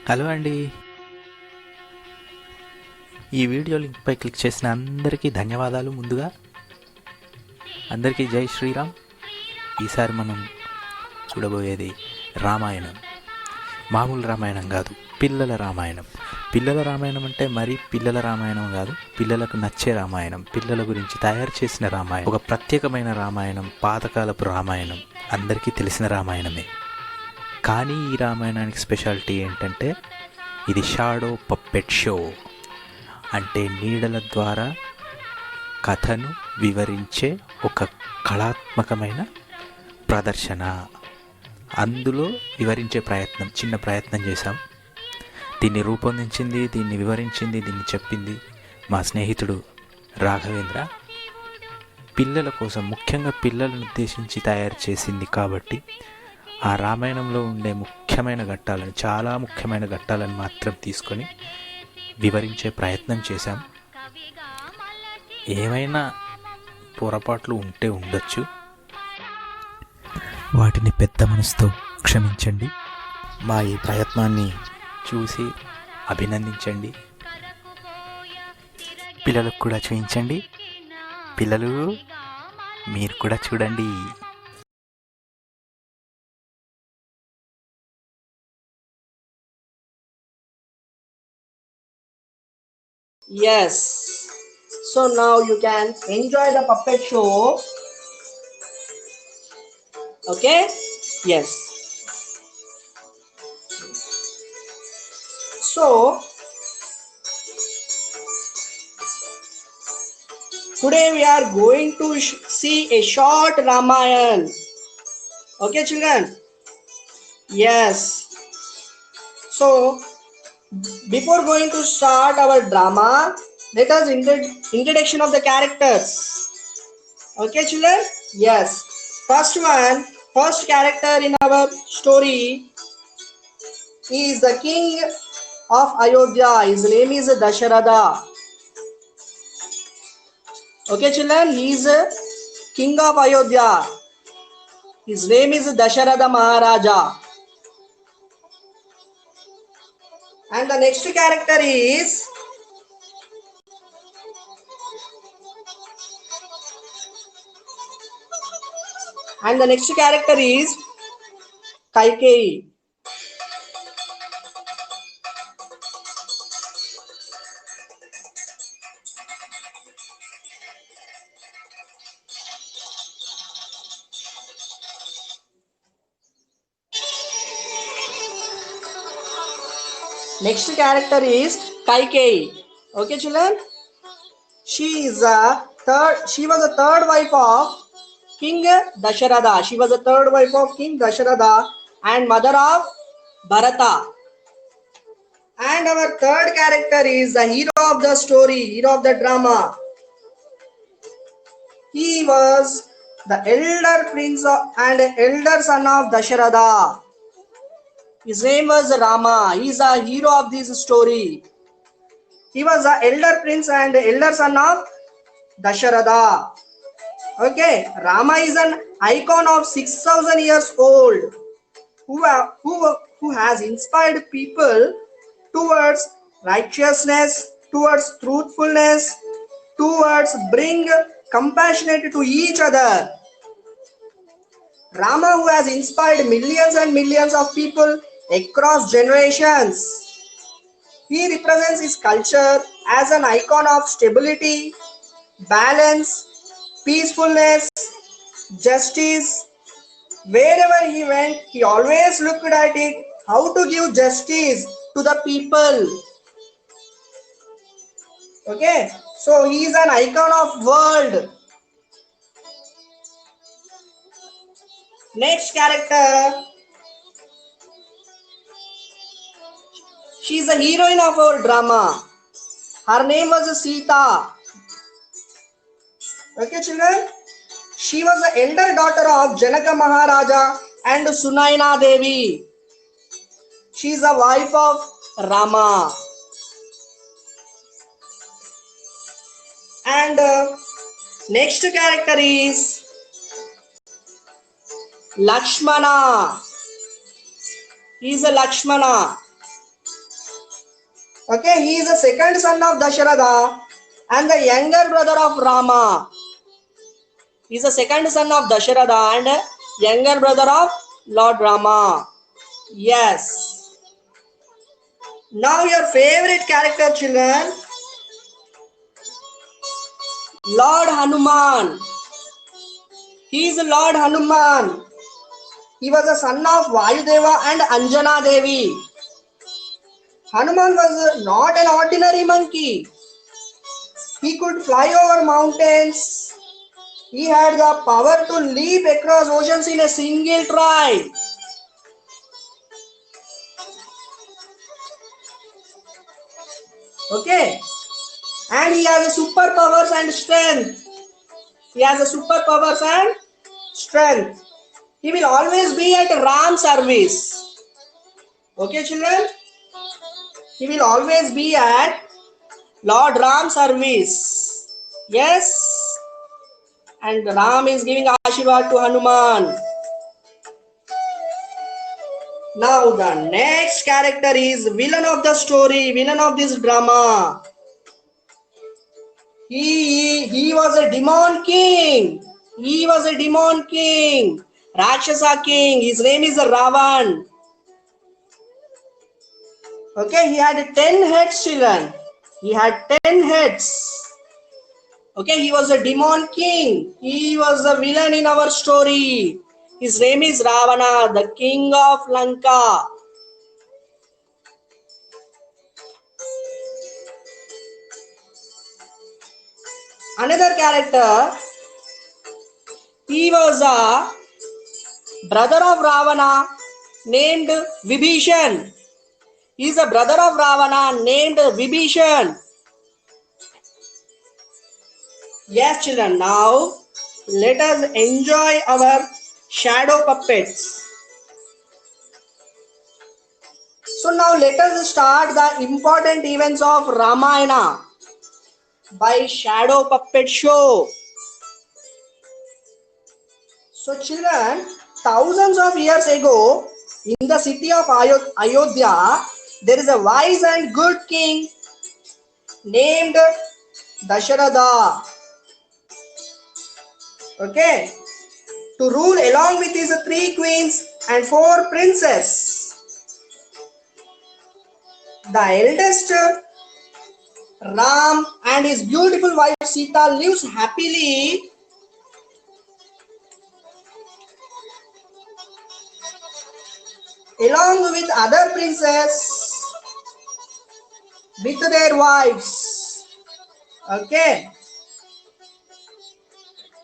Hello అండి. ఈ video లింక్పై click చేసిన అందరికీ ధన్యవాదాలు. ముందుగా అందరికీ జై శ్రీరామ్. ఈసారి మనం చూడబోయేది రామాయణం. మామూలు రామాయణం కాదు, పిల్లల రామాయణం. పిల్లల రామాయణం అంటే మరి పిల్లల రామాయణం కాదు, పిల్లలకు నచ్చే రామాయణం, పిల్లల గురించి తయారు చేసిన రామాయణం. ఒక ప్రత్యేకమైన రామాయణం, పాతకాలపు రామాయణం, అందరికీ తెలిసిన రామాయణమే. కానీ ఈ రామాయణానికి స్పెషాలిటీ ఏంటంటే ఇది షాడో పప్పెట్ షో. అంటే నీడల ద్వారా కథను వివరించే ఒక కళాత్మకమైన ప్రదర్శన. అందులో వివరించే చిన్న ప్రయత్నం చేశాం. దీన్ని రూపొందించింది, దీన్ని వివరించింది, దీన్ని చెప్పింది మా స్నేహితుడు రాఘవేంద్ర. పిల్లల కోసం, ముఖ్యంగా పిల్లలను ఉద్దేశించి తయారు చేసింది కాబట్టి ఆ రామాయణంలో ఉండే చాలా ముఖ్యమైన ఘట్టాలను మాత్రం తీసుకొని వివరించే ప్రయత్నం చేశాం. ఏమైనా పొరపాట్లు ఉంటే ఉండొచ్చు, వాటిని పెద్ద మనసుతో క్షమించండి. మా ఈ ప్రయత్నాన్ని చూసి అభినందించండి. పిల్లలకు కూడా చూపించండి. పిల్లలు, మీరు కూడా చూడండి. Yes, so now you can enjoy the puppet show. Okay, yes. So today we are going to see a short Ramayan. Okay, children? Yes. So before going to start our drama, let us introduction of the characters. Okay, children? Yes. First character in our story is the king of Ayodhya. His name is Dasharatha. Okay, children? He is king of Ayodhya. His name is Dasharatha Maharaja. And the next character is Kaikeyi. Next character is Kaikeyi. Okay, children? She was the third wife of King Dasharatha. She was the third wife of King Dasharatha and mother of Bharata. And our third character is the hero of the story, hero of the drama. He was the elder prince and elder son of Dasharatha. His name was Rama. He is the hero of this story. He was the elder prince and elder son of Dasharatha. Okay, Rama is an icon of 6,000 years old who has inspired people towards righteousness, towards truthfulness, towards bring compassionate to each other. Rama, who has inspired millions and millions of people across generations. He represents his culture as an icon of stability, balance, peacefulness, justice. Wherever he went, he always looked at it, how to give justice to the people. Okay, so he is an icon of world. Next character, she is the heroine of our drama. Her name was Sita. Okay, children? She was the elder daughter of Janaka Maharaja and Sunaina Devi. She is the wife of Rama. And next character is Lakshmana. He is a Lakshmana. Okay, he is the second son of Dasharatha and the younger brother of Rama. He is the second son of Dasharatha and younger brother of Lord Rama. Yes. Now your favorite character, children, Lord Hanuman. He is Lord Hanuman. He was the son of Vayudeva and Anjana Devi. Hanuman was not an ordinary monkey. He could fly over mountains. He had the power to leap across oceans in a single stride. Okay. And he has a superpowers and strength. He has a superpowers and strength. He will always be at Ram's service. Okay, children? He will always be at Lord Ram's service. Yes. And Ram is giving Ashirwad to Hanuman. Now the next character is villain of the story, villain of this drama. He was a demon king. He was a demon king. Rakshasa king. His name is Ravan. Okay, he had 10 heads, children. He had 10 heads. Okay, he was a demon king. He was the villain in our story. His name is Ravana, the king of Lanka. Another character, he was a brother of Ravana named Vibhishan. He is a brother of Ravana named Vibhishan. Yes, children, now let us enjoy our shadow puppets. So now let us start the important events of Ramayana by shadow puppet show. So children, thousands of years ago in the city of Ayodhya, there is a wise and good king named Dasharatha. Okay, to rule along with his 3 queens and 4 princes. The eldest Ram and his beautiful wife Sita lives happily along with other princes with their wives. Okay.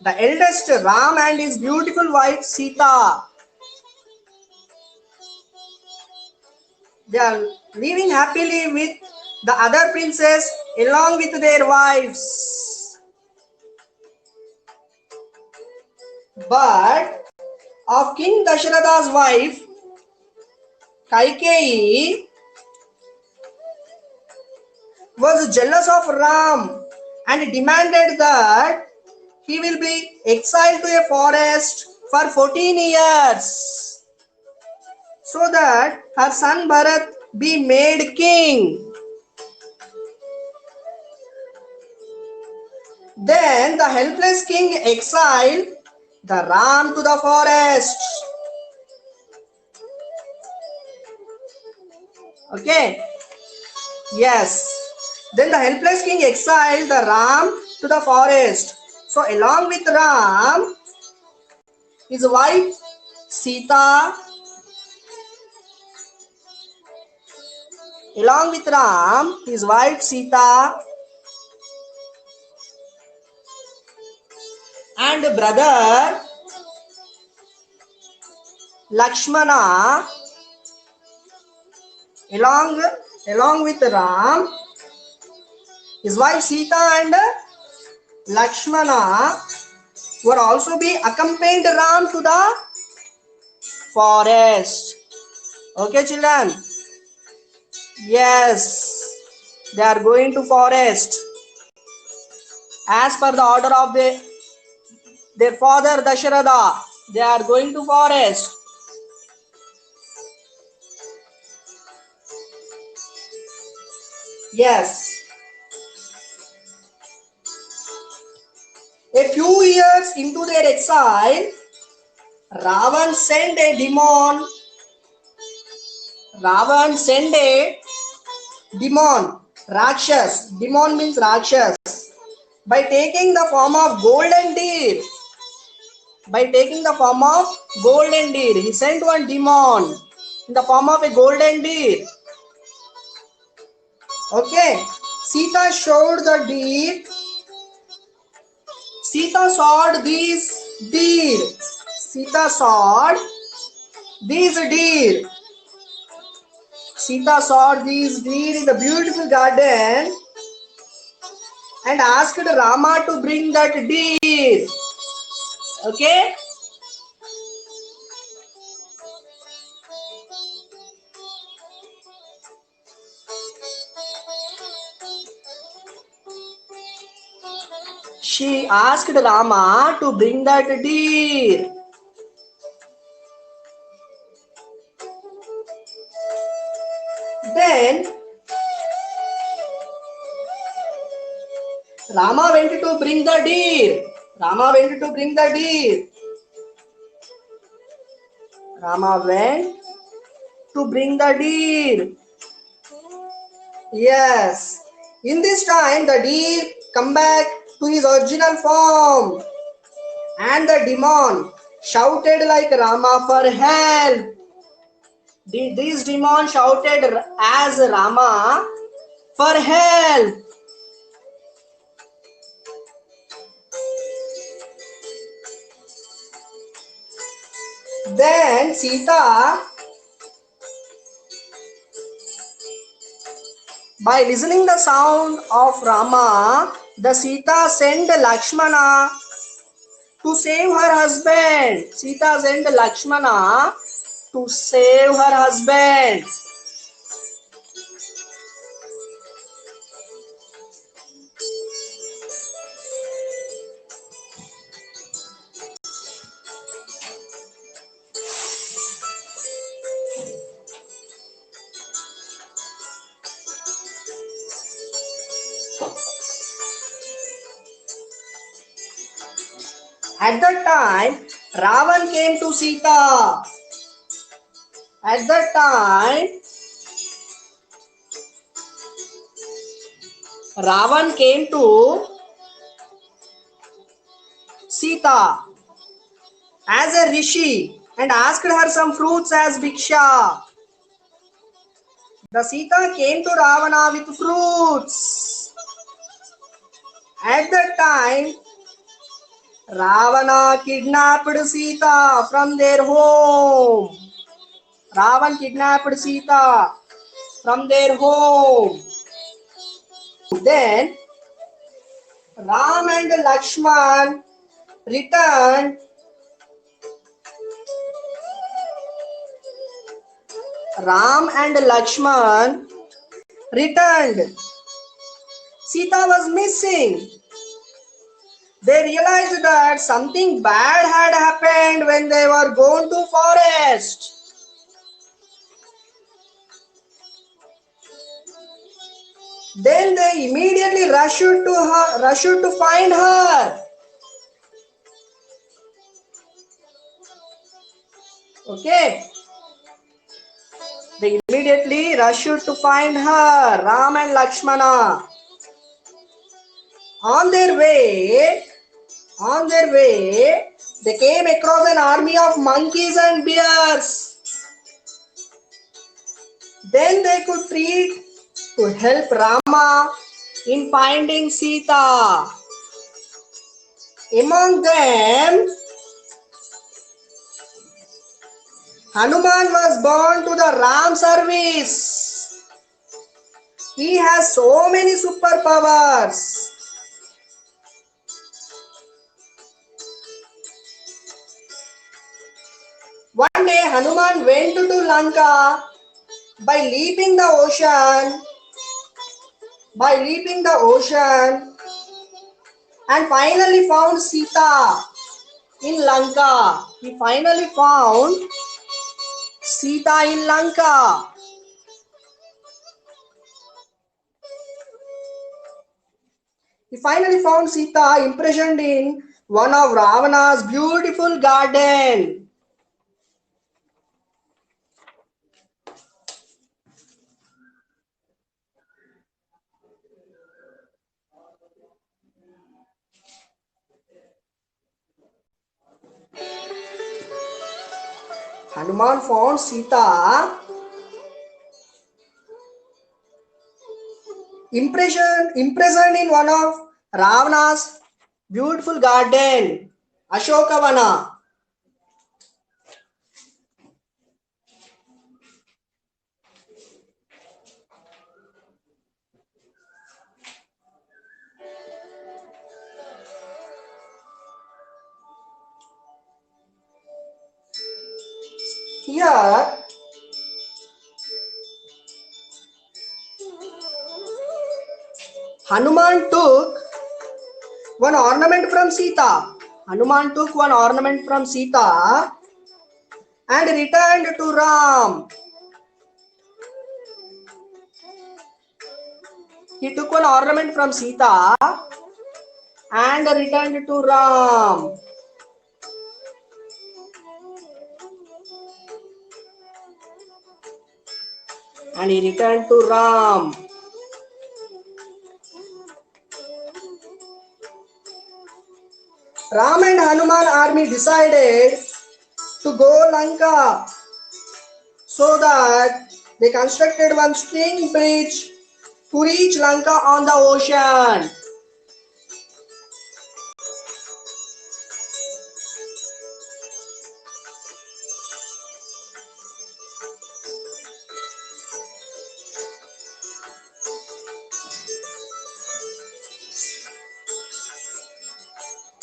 The eldest Ram and his beautiful wife Sita. They are living happily with the other princes along with their wives. But of King Dasharatha's wife Kaikeyi was jealous of Ram and demanded that he will be exiled to a forest for 14 years so that her son Bharat be made king. Then the helpless king exiled the Ram to the forest. Okay. Yes. Then the helpless king exiled the Ram to the forest. So along with Ram, his wife Sita, along with Ram, his wife Sita, and brother Lakshmana, along with Ram, his wife Sita and Lakshmana were also be accompanied Ram to the forest. Okay, children. Yes, they are going to forest as per the order of their father Dasharatha. They are going to forest. Yes. A few years into their exile, Ravan sent a demon. Ravan sent a demon. Rakshas. Demon means Rakshas. By taking the form of golden deer. By taking the form of golden deer. He sent one demon in the form of a golden deer. Okay. Sita showed the deer. Sita saw these deer. Sita saw these deer. Sita saw these deer in the beautiful garden and asked Rama to bring that deer. Okay. She asked Rama to bring that deer. Then Rama went to bring the deer. Rama went to bring the deer. Rama went to bring the deer. Yes. In this time, the deer come back to his original form. And the demon shouted like Rama for help. This demon shouted as Rama for help. Then Sita, by listening the sound of Rama, the Sita sent Lakshmana to save her husband. Sita sent Lakshmana to save her husband. At that time, Ravan came to Sita. At that time, Ravan came to Sita as a rishi and asked her some fruits as bhiksha. The Sita came to Ravana with fruits. At that time, Ravana kidnapped Sita from their home. Ravan kidnapped Sita from their home. Then Ram and Lakshman returned. Ram and Lakshman returned. Sita was missing. They realized that something bad had happened when they were going to forest. Then they immediately rushed to find her. Okay. They immediately rushed to find her, Ram and Lakshmana. On their way, they came across an army of monkeys and bears. Then they could treat to help Rama in finding Sita. Among them, Hanuman was born to the Ram service. He has so many superpowers. One day Hanuman went to Lanka by leaping the ocean and finally found Sita in Lanka. He finally found Sita in Lanka. He finally found Sita imprisoned in one of Ravana's beautiful garden. Hanuman found Sita imprisoned in one of Ravana's beautiful garden, Ashokavana. Here, Hanuman took one ornament from Sita. Hanuman took one ornament from Sita and returned to Ram. He took one ornament from Sita and returned to Ram. And he returned to Ram. Ram and Hanuman army decided to go Lanka so that they constructed one string bridge to reach Lanka on the ocean.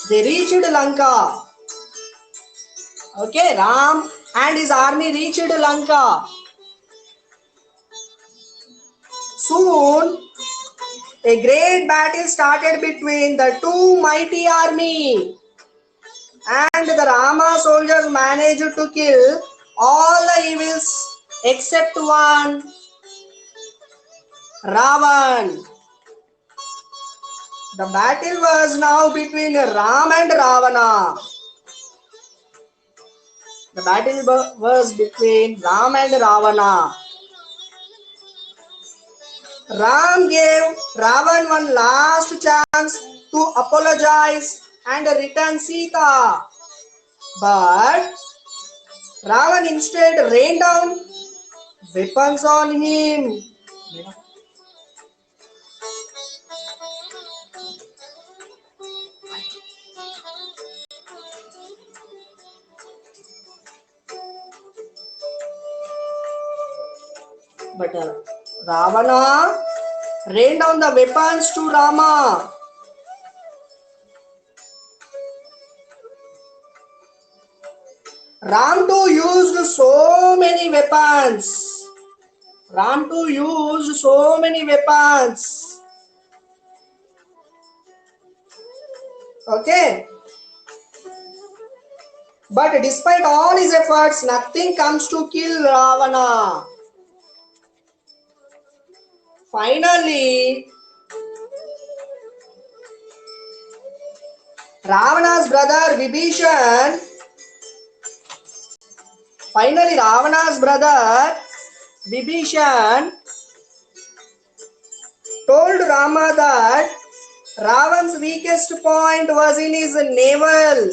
They reached Lanka. Okay, Ram and his army reached Lanka. Soon, a great battle started between the two mighty armies, and the Rama soldiers managed to kill all the evils except one, Ravan. The battle was now between Ram and Ravana. The battle was between Ram and Ravana. Ram gave Ravan one last chance to apologize and return Sita. But Ravan instead rained down weapons on him. But Ravana rained down the weapons to Rama. Ram too used so many weapons. Ram too used so many weapons. Okay. But despite all his efforts, nothing comes to kill Ravana. Finally, Ravana's brother Vibhishan told Rama that Ravan's weakest point was in his navel.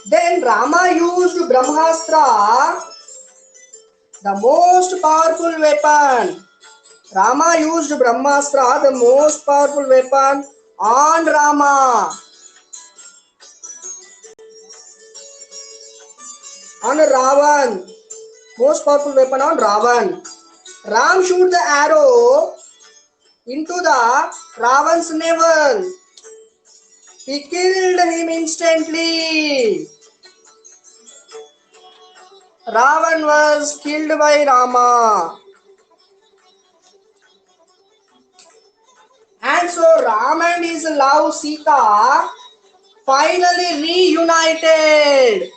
Then Rama used Brahmastra, the most powerful weapon. Rama used Brahmastra, the most powerful weapon, on Rama. On Ravan. Most powerful weapon on Ravan. Ram shoot the arrow into the Ravan's navel. He killed him instantly. Ravan was killed by Rama. And so Ram and his love Sita finally reunited.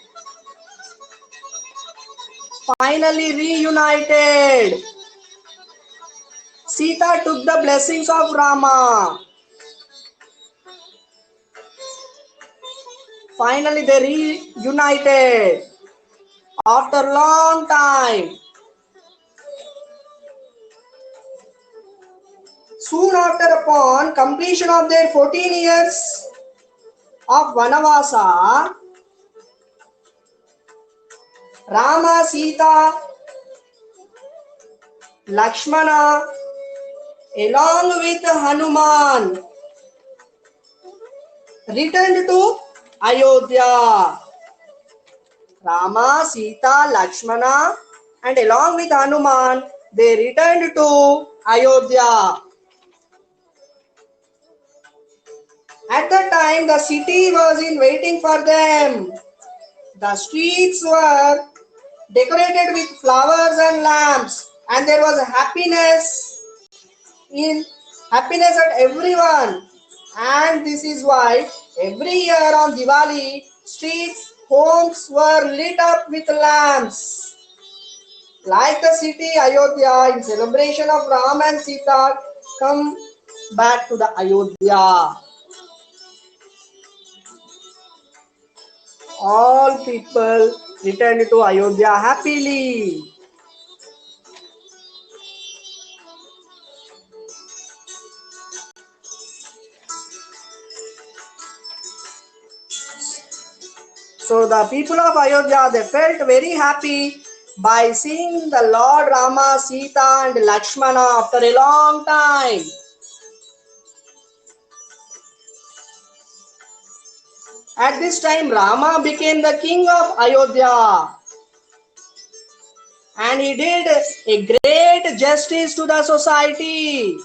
Finally reunited. Sita took the blessings of Rama. Finally they reunited after long time. Soon after, upon completion of their 14 years of Vanavasa, Rama, Sita, Lakshmana, along with Hanuman, returned to Ayodhya. Rama, Sita, Lakshmana, and along with Hanuman, they returned to Ayodhya. At that time, the city was in waiting for them. The streets were decorated with flowers and lamps, and there was happiness at everyone. And this is why every year on Diwali, streets, homes were lit up with lamps. Like the city Ayodhya, in celebration of Ram and Sita, come back to the Ayodhya. All people returned to Ayodhya happily. So the people of Ayodhya, they felt very happy by seeing the Lord Rama, Sita and Lakshmana after a long time. At this time, Rama became the king of Ayodhya, and he did a great justice to the society.